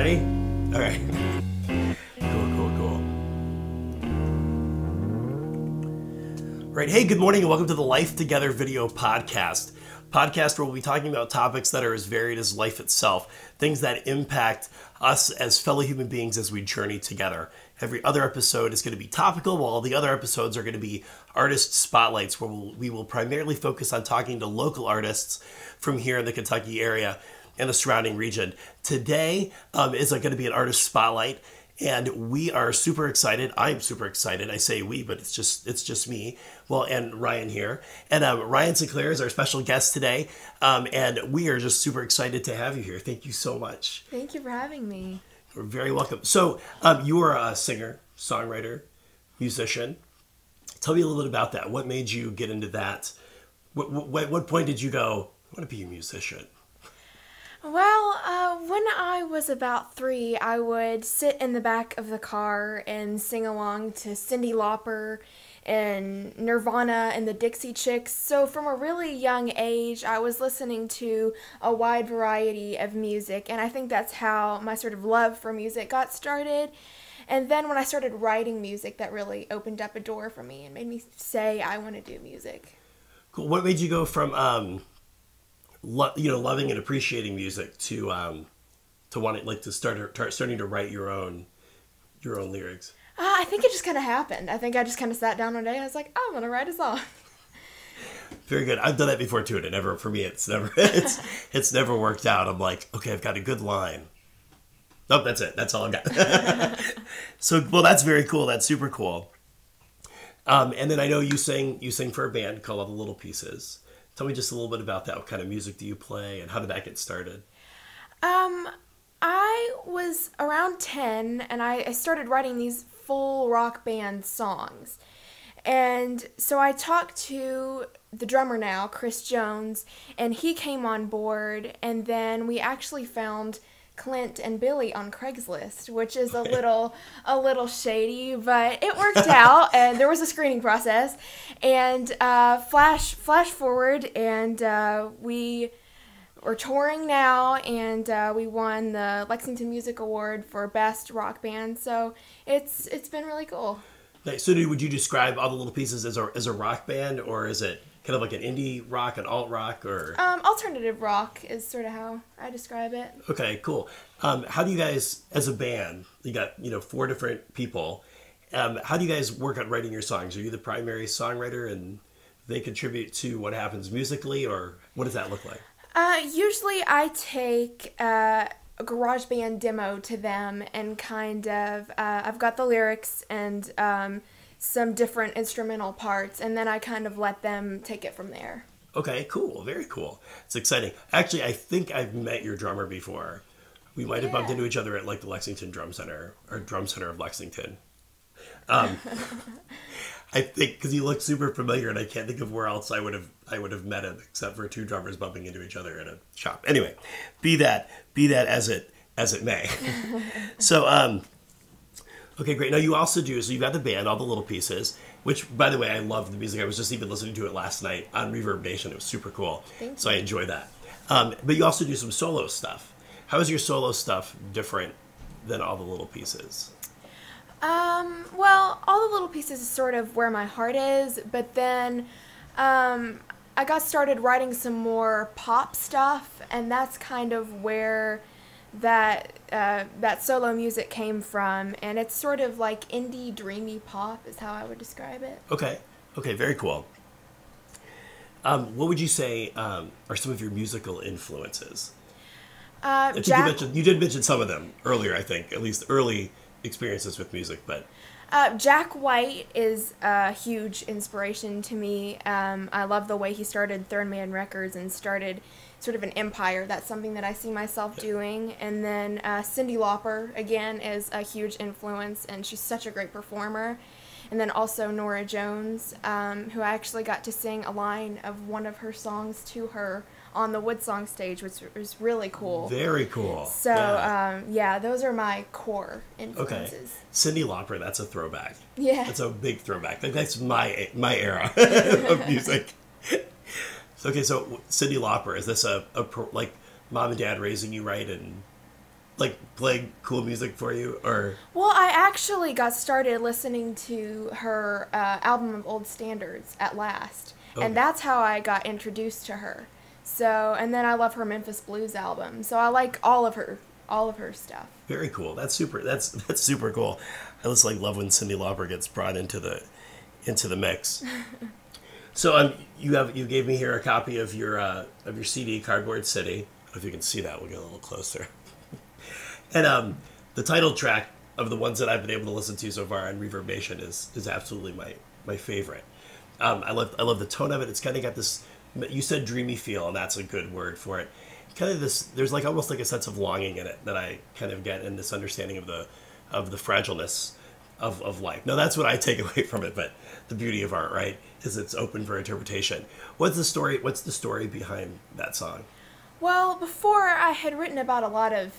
Ready? All right. Cool. Right. Hey, good morning and welcome to the Life Together video podcast. Podcast where we'll be talking about topics that are as varied as life itself, things that impact us as fellow human beings as we journey together. Every other episode is going to be topical, while the other episodes are going to be artist spotlights, where we will primarily focus on talking to local artists from here in the Kentucky area and the surrounding region. Today is going to be an artist spotlight, and we are super excited. I'm super excited. I say we, but it's just me. Well, and Ryan here. And Rhyan Sinclair is our special guest today, and we are just super excited to have you here. Thank you so much. Thank you for having me. You're very welcome. So you are a singer, songwriter, musician. Tell me a little bit about that. What made you get into that? What point did you go, I want to be a musician? Well, when I was about 3, I would sit in the back of the car and sing along to Cyndi Lauper and Nirvana and the Dixie Chicks. So from a really young age, I was listening to a wide variety of music, and I think that's how my sort of love for music got started. And then when I started writing music, that really opened up a door for me and made me say I want to do music. Cool. What made you go from loving and appreciating music to wanting starting to write your own lyrics? I think it just kind of happened. I think I just kind of sat down one day and I was like, I'm gonna write a song. Very good. I've done that before too, and it's never worked out. I'm like, okay, I've got a good line. Nope, that's it. That's all I've got. So, well, that's very cool. That's super cool. And then I know you sing for a band called All the Little Pieces. Tell me just a little bit about that. What kind of music do you play, and how did that get started? I was around 10, and I started writing these full rock band songs. And so I talked to the drummer now, Chris Jones, and he came on board, and then we actually found Clint and Billy on Craigslist, which is a little shady, but it worked out, and there was a screening process. And flash forward, and we are touring now, and we won the Lexington Music Award for Best Rock Band. So it's been really cool. Nice. So would you describe All the Little Pieces as a rock band, or is it kind of like an indie rock, an alt rock, or alternative rock is sort of how I describe it. Okay, cool. How do you guys, as a band, you got 4 different people, how do you guys work on writing your songs? Are you the primary songwriter and they contribute to what happens musically, or what does that look like? Usually I take a GarageBand demo to them and kind of I've got the lyrics and some different instrumental parts, and then I kind of let them take it from there. Okay, cool. Very cool. It's exciting. Actually, I think I've met your drummer before. We might have bumped into each other at like the Lexington Drum Center, or Drum Center of Lexington. I think because he looked super familiar, and I can't think of where else I would have met him except for 2 drummers bumping into each other in a shop. Anyway, be that as it may. So okay, great. Now you also do, so you've got the band, All the Little Pieces, which, by the way, I love the music. I was just even listening to it last night on Reverb Nation. It was super cool. So I enjoy that. But you also do some solo stuff. How is your solo stuff different than All the Little Pieces? Well, All the Little Pieces is sort of where my heart is, but then I got started writing some more pop stuff, and that's kind of where that solo music came from, and it's sort of like indie dreamy pop is how I would describe it. Okay, very cool. What would you say are some of your musical influences? You did mention some of them earlier, I think, at least early experiences with music, but Jack White is a huge inspiration to me. I love the way he started Third Man Records and started sort of an empire. That's something that I see myself doing. And then Cyndi Lauper, again, is a huge influence, and she's such a great performer. And then also Norah Jones, who I actually got to sing a line of one of her songs to her on the Woodsong stage, which was really cool. Very cool. So, those are my core influences. Okay. Cyndi Lauper, that's a throwback. Yeah. That's a big throwback. That's my era of music. So Cyndi Lauper, is this a like mom and dad raising you right and like playing cool music for you, or? Well, I actually got started listening to her album of old standards at last, and that's how I got introduced to her. So, and then I love her Memphis Blues album. So I like all of her stuff. Very cool. That's super. That's super cool. I just like love when Cyndi Lauper gets brought into the mix. So you gave me here a copy of your CD, Cardboard City. I don't know if you can see that. We'll get a little closer. And the title track of the ones that I've been able to listen to so far on Reverb Nation is absolutely my favorite. I love the tone of it. It's kind of got this. You said dreamy feel, and that's a good word for it. Kind of this. There's like almost like a sense of longing in it that I kind of get in this understanding of the fragileness of life. Now that's what I take away from it. But the beauty of art, right, is it's open for interpretation. What's the story behind that song? Well, before I had written about a lot of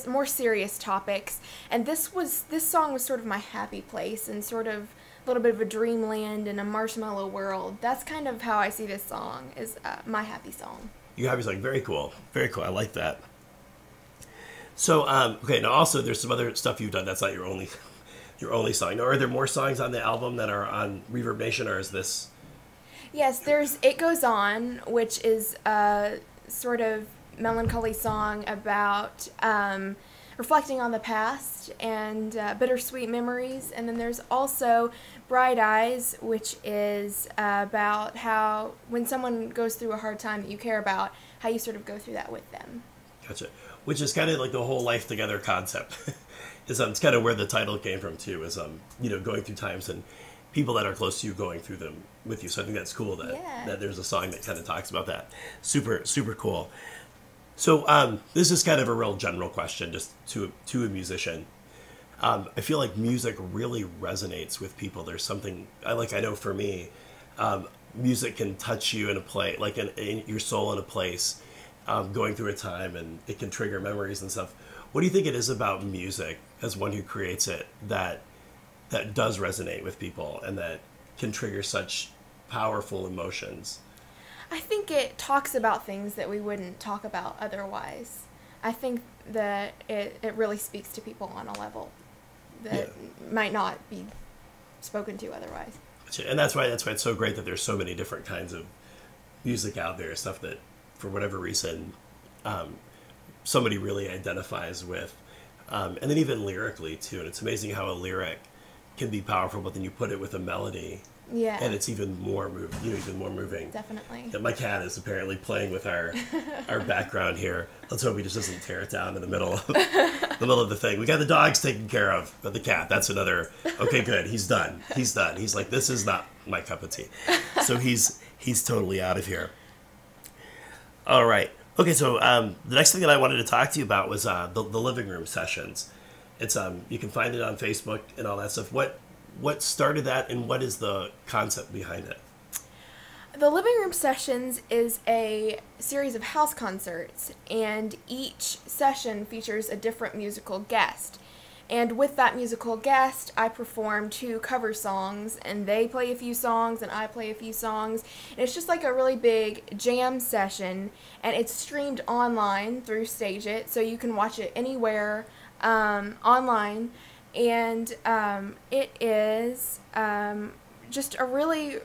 more serious topics, and this song was sort of my happy place and sort of a little bit of a dreamland and a marshmallow world. That's kind of how I see this song, is my happy song. Your happy song, very cool, very cool. I like that. So, okay, now also there's some other stuff you've done. That's not your only song. Now, are there more songs on the album that are on Reverb Nation, or is this? Yes, there's It Goes On, which is a sort of melancholy song about reflecting on the past and bittersweet memories. And then there's also Bright Eyes, which is about how when someone goes through a hard time that you care about, how you sort of go through that with them. Gotcha. Which is kind of like the whole life together concept. It's kind of where the title came from too, is going through times and people that are close to you going through them with you. So I think that's cool that there's a song that kind of talks about that. Super, super cool. So this is kind of a real general question, just to a musician. I feel like music really resonates with people. There's something I know for me, music can touch you in a place, like in your soul in a place, going through a time, and it can trigger memories and stuff. What do you think it is about music, as one who creates it, that does resonate with people and that can trigger such powerful emotions? I think it talks about things that we wouldn't talk about otherwise. I think that it really speaks to people on a level that might not be spoken to otherwise. And that's why it's so great that there's so many different kinds of music out there, stuff that for whatever reason somebody really identifies with. And then even lyrically too. And it's amazing how a lyric can be powerful, but then you put it with a melody. Yeah. And it's even more moving. Definitely. Yeah, my cat is apparently playing with our background here. Let's hope he just doesn't tear it down in the middle of the thing. We got the dogs taken care of, but the cat, that's another. Okay, good. He's done. He's like, this is not my cup of tea. So he's totally out of here. All right. Okay, so the next thing that I wanted to talk to you about was the living room sessions. It's you can find it on Facebook and all that stuff. What started that, and what is the concept behind it? The Living Room Sessions is a series of house concerts, and each session features a different musical guest. And with that musical guest, I perform 2 cover songs, and they play a few songs, and I play a few songs. And it's just like a really big jam session, and it's streamed online through Stage It, so you can watch it anywhere online. And it is just a really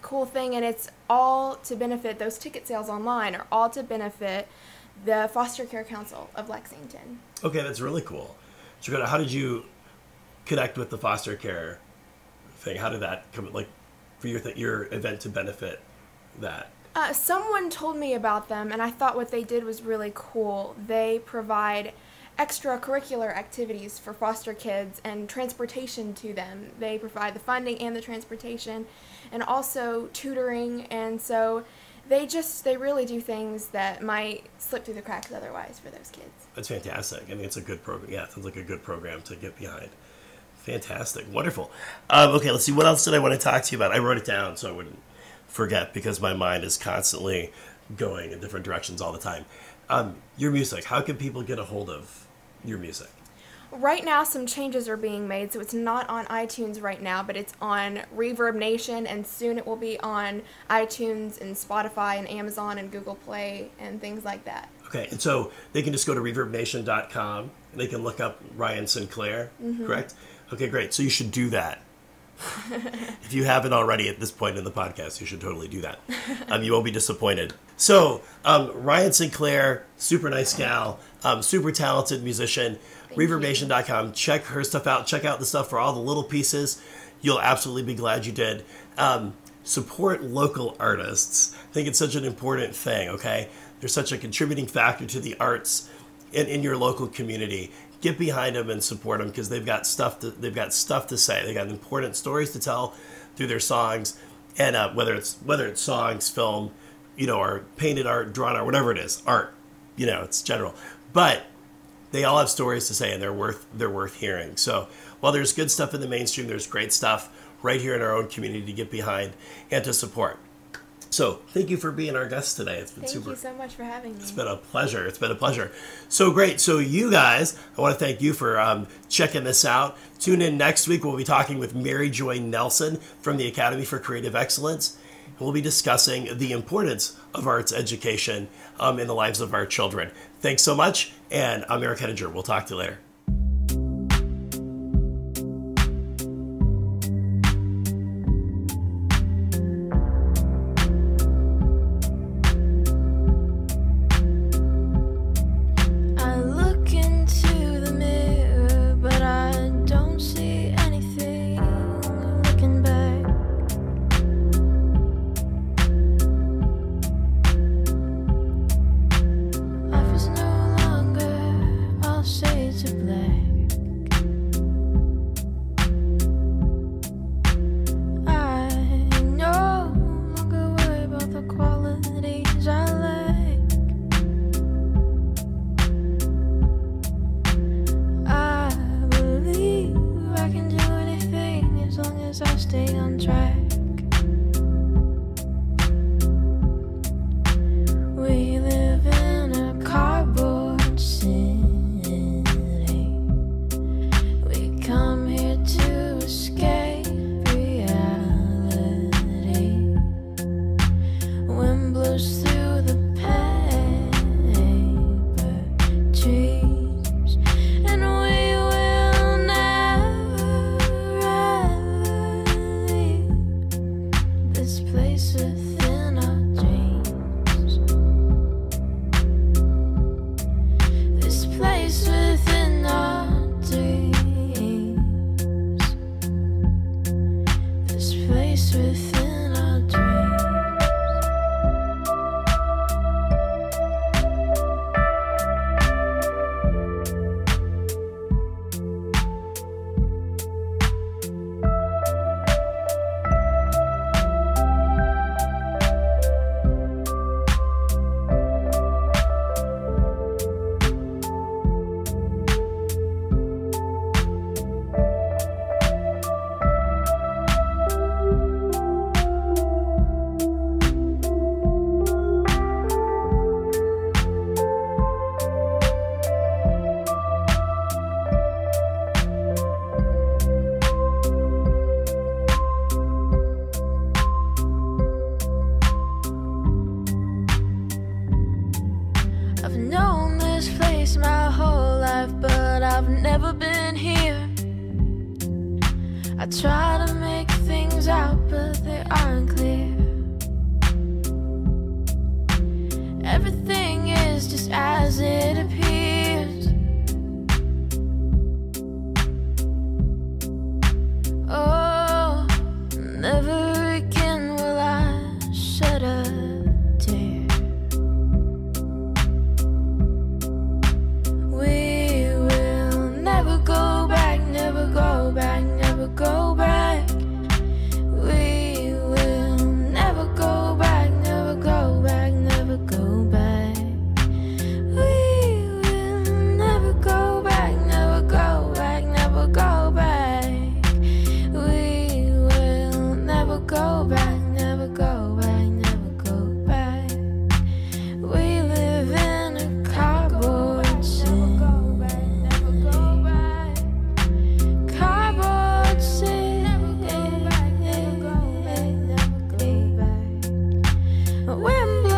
cool thing, and it's all to benefit, those ticket sales online are all to benefit the Foster Care Council of Lexington. Okay, that's really cool. So how did you connect with the foster care thing? How did that come, like, for your event to benefit that? Someone told me about them, and I thought what they did was really cool. They provide extracurricular activities for foster kids and transportation to them. They provide the funding and the transportation and also tutoring, and so they really do things that might slip through the cracks otherwise for those kids. That's fantastic. I mean, it's a good program. Yeah, it sounds like a good program to get behind. Fantastic. Wonderful. Okay, let's see. What else did I want to talk to you about? I wrote it down so I wouldn't forget, because my mind is constantly going in different directions all the time. Your music, how can people get a hold of your music? Right now, some changes are being made, so it's not on iTunes right now, but it's on Reverb Nation, and soon it will be on iTunes and Spotify and Amazon and Google Play and things like that. Okay, and so they can just go to reverbnation.com and they can look up Rhyan Sinclair, correct? Okay, great. So you should do that. If you haven't already at this point in the podcast, you should totally do that. You won't be disappointed. So, Rhyan Sinclair, super nice gal, super talented musician. ReverbNation.com. Check her stuff out. Check out the stuff for all the little pieces. You'll absolutely be glad you did. Support local artists. I think it's such an important thing, okay? They're such a contributing factor to the arts in your local community. Get behind them and support them because they've got stuff to say. They got important stories to tell through their songs, and whether it's songs, film, or painted art, drawn art, whatever it is, art. It's general, but they all have stories to say, and they're worth hearing. So while there's good stuff in the mainstream, there's great stuff right here in our own community to get behind and to support. So thank you for being our guest today. It's been super. Thank you so much for having me. It's been a pleasure. So great. So you guys, I want to thank you for checking this out. Tune in next week. We'll be talking with Mary Joy Nelson from the Academy for Creative Excellence. And we'll be discussing the importance of arts education in the lives of our children. Thanks so much. And I'm Eric Henninger. We'll talk to you later. I try to make things out, but they aren't clear. Everything is just as it appears. Oh, never again will I shed a tear. We will never go back, never go back, never go back. We will never go back, never go back, never go back. We Wembley.